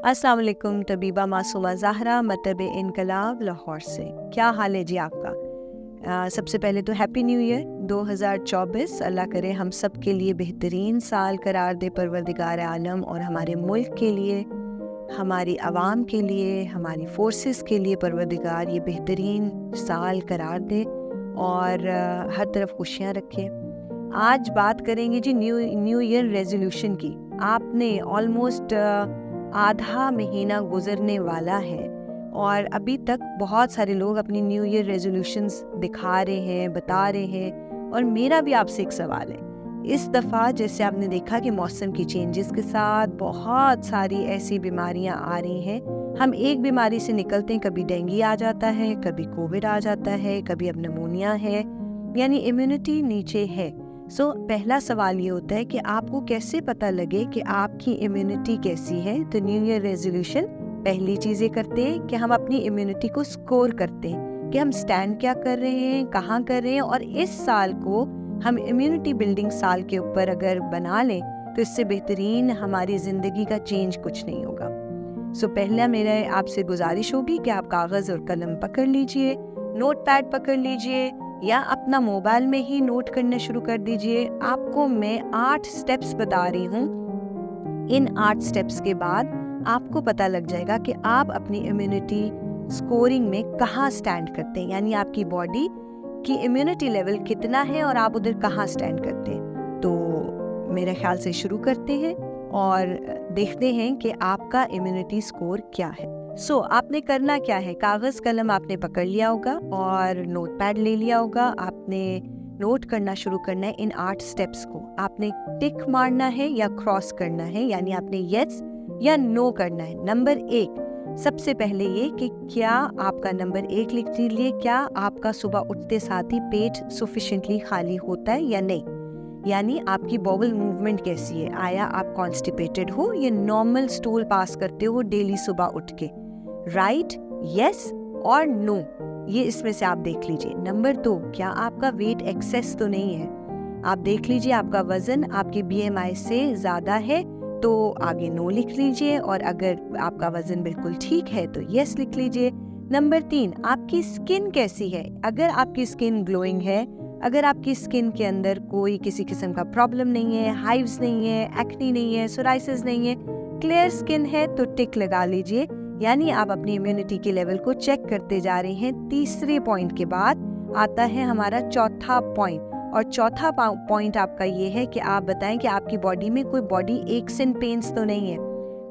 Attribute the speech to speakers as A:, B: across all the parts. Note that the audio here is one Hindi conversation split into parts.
A: अस्सलाम वालेकुम। तबीबा मासूमा ज़हरा, मतब इनकलाब लाहौर से। क्या हाल है जी आपका? सबसे पहले तो हैप्पी न्यू ईयर 2024। अल्लाह करे हम सब के लिए बेहतरीन साल करार दे परवरदिगार आलम, और हमारे मुल्क के लिए, हमारी आवाम के लिए, हमारी फोर्सेस के लिए परवरदिगार ये बेहतरीन साल करार दे और हर तरफ खुशियाँ रखे। आज बात करेंगे जी न्यू ईयर रेजोल्यूशन की। आपने ऑलमोस्ट आधा महीना गुजरने वाला है और अभी तक बहुत सारे लोग अपनी न्यू ईयर रेजोल्यूशंस दिखा रहे हैं, बता रहे हैं। और मेरा भी आपसे एक सवाल है, इस दफ़ा जैसे आपने देखा कि मौसम की चेंजेस के साथ बहुत सारी ऐसी बीमारियां आ रही हैं। हम एक बीमारी से निकलते हैं, कभी डेंगू आ जाता है, कभी कोविड आ जाता है, कभी अब निमोनिया है, यानी इम्यूनिटी नीचे है। पहला सवाल ये होता है कि आपको कैसे पता लगे कि आपकी इम्यूनिटी कैसी है। तो न्यू ईयर रेजोल्यूशन पहली चीज़ें करते हैं कि हम अपनी इम्यूनिटी को स्कोर करते हैं कि हम स्टैंड क्या कर रहे हैं, कहाँ कर रहे हैं, और इस साल को हम इम्यूनिटी बिल्डिंग साल के ऊपर अगर बना लें तो इससे बेहतरीन हमारी ज़िंदगी का चेंज कुछ नहीं होगा। पहला मेरा आपसे गुजारिश होगी कि आप कागज़ और कलम पकड़ लीजिए, नोट पैड पकड़ लीजिए, या अपना मोबाइल में ही नोट करना शुरू कर दीजिए। आपको मैं 8 स्टेप्स बता रही हूँ। इन 8 स्टेप्स के बाद आपको पता लग जाएगा कि आप अपनी इम्यूनिटी स्कोरिंग में कहाँ स्टैंड करते हैं, यानी आपकी बॉडी की इम्यूनिटी लेवल कितना है और आप उधर कहाँ स्टैंड करते हैं। तो मेरे ख्याल से शुरू करते हैं और देखते हैं कि आपका इम्यूनिटी स्कोर क्या है। आपने करना क्या है, कागज़ कलम आपने पकड़ लिया होगा और नोट पैड ले लिया होगा। आपने नोट करना शुरू करना है इन 8 स्टेप्स को। आपने टिक मारना है या क्रॉस करना है, यानी आपने यस या नो करना है। नंबर 1, सबसे पहले ये कि क्या आपका नंबर 1 लिख लीजिए, क्या आपका सुबह उठते साथ ही पेट सफिशिएंटली खाली होता है या नहीं, यानी आपकी बॉवल मूवमेंट कैसी है। आया आप कॉन्स्टिपेटेड हो या नॉर्मल स्टूल पास करते हो डेली सुबह उठ के, राइट, यस और नो, ये इसमें से आप देख लीजिए। नंबर 2, क्या आपका वेट एक्सेस तो नहीं है। आप देख लीजिए आपका वजन आपके BMI से ज़्यादा है तो आगे नो लिख लीजिए, और अगर आपका वजन बिल्कुल ठीक है तो यस लिख लीजिए। नंबर 3, आपकी स्किन कैसी है। अगर आपकी स्किन ग्लोइंग है, अगर आपकी स्किन के अंदर कोई किसी किस्म का प्रॉब्लम नहीं है, हाइव्स नहीं है, एक्ने नहीं है, सोराइसिस नहीं है, क्लियर स्किन है, तो टिक लगा लीजिए, यानी आप अपनी इम्यूनिटी के लेवल को चेक करते जा रहे हैं। तीसरे पॉइंट के बाद आता है हमारा चौथा पॉइंट, और चौथा पॉइंट आपका ये है कि आप बताएं कि आपकी बॉडी में कोई बॉडी एक्स एंड पेन्स तो नहीं है,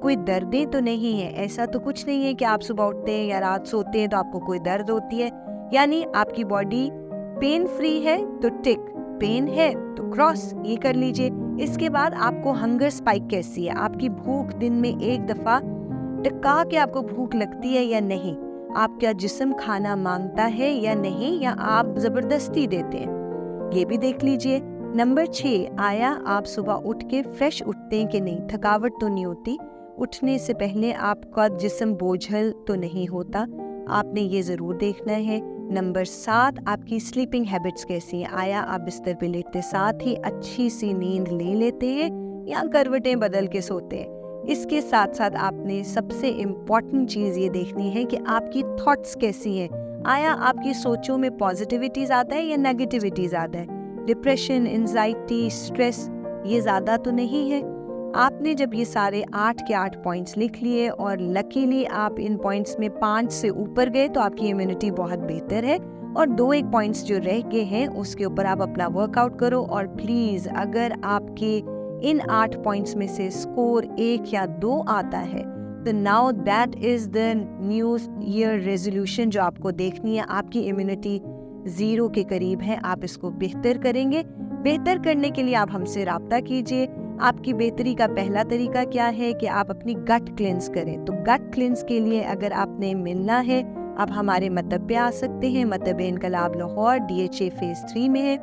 A: कोई दर्दें तो नहीं है। ऐसा तो कुछ नहीं है कि आप सुबह उठते हैं या रात सोते हैं तो आपको कोई दर्द होती है, यानी आपकी बॉडी पेन फ्री है तो टिक, पेन है तो क्रॉस, ये कर लीजिए। इसके बाद आपको हंगर स्पाइक कैसी है, आपकी भूख दिन में एक दफ़ा टका के आपको भूख लगती है या नहीं, आपका जिस्म खाना मांगता है या नहीं, या आप ज़बरदस्ती देते हैं, ये भी देख लीजिए। नंबर 6, आया आप सुबह उठ के फ्रेश उठते हैं कि नहीं, थकावट तो नहीं होती, उठने से पहले आपका जिस्म बोझल तो नहीं होता, आपने ये ज़रूर देखना है। नंबर 7, आपकी स्लीपिंग हैबिट्स कैसी हैं। आया आप बिस्तर पे लेटते साथ ही अच्छी सी नींद ले लेते हैं या करवटें बदल के सोते हैं। इसके साथ साथ आपने सबसे इम्पॉर्टेंट चीज़ ये देखनी है कि आपकी थॉट्स कैसी हैं। आया आपकी सोचों में पॉजिटिविटी ज़्यादा है या नेगेटिविटी ज़्यादा है, डिप्रेशन, एंजाइटी, स्ट्रेस ये ज़्यादा तो नहीं है। आपने जब ये सारे 8 के 8 पॉइंट्स लिख लिए और लकीली आप इन पॉइंट्स में 5 से ऊपर गए तो आपकी इम्यूनिटी बहुत बेहतर है, और 2-1 पॉइंट्स जो रह गए हैं उसके ऊपर आप अपना वर्कआउट करो। और प्लीज़ अगर आपके इन 8 पॉइंट्स में से स्कोर 1 या 2 आता है तो now that is the new year resolution जो आपको देखनी है। आपकी इम्यूनिटी 0 के करीब है, आप इसको बेहतर करेंगे। बेहतर करने के लिए आप हमसे रब्ता कीजिए। आपकी बेहतरी का पहला तरीका क्या है कि आप अपनी गट क्लिंस करें। तो गट क्लिंस के लिए अगर आपने मिलना है, आप हमारे मतब पे आ सकते हैं। मतब इनकलाब लाहौर DHA फेज़ 3 में है।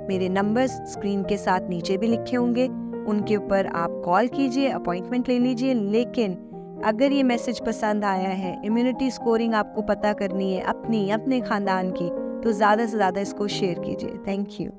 A: मेरे नंबर्स स्क्रीन के साथ नीचे भी लिखे होंगे, उनके ऊपर आप कॉल कीजिए, अपॉइंटमेंट ले लीजिए। लेकिन अगर ये मैसेज पसंद आया है, इम्यूनिटी स्कोरिंग आपको पता करनी है अपनी अपने ख़ानदान की, तो ज़्यादा से ज़्यादा इसको शेयर कीजिए। Thank you.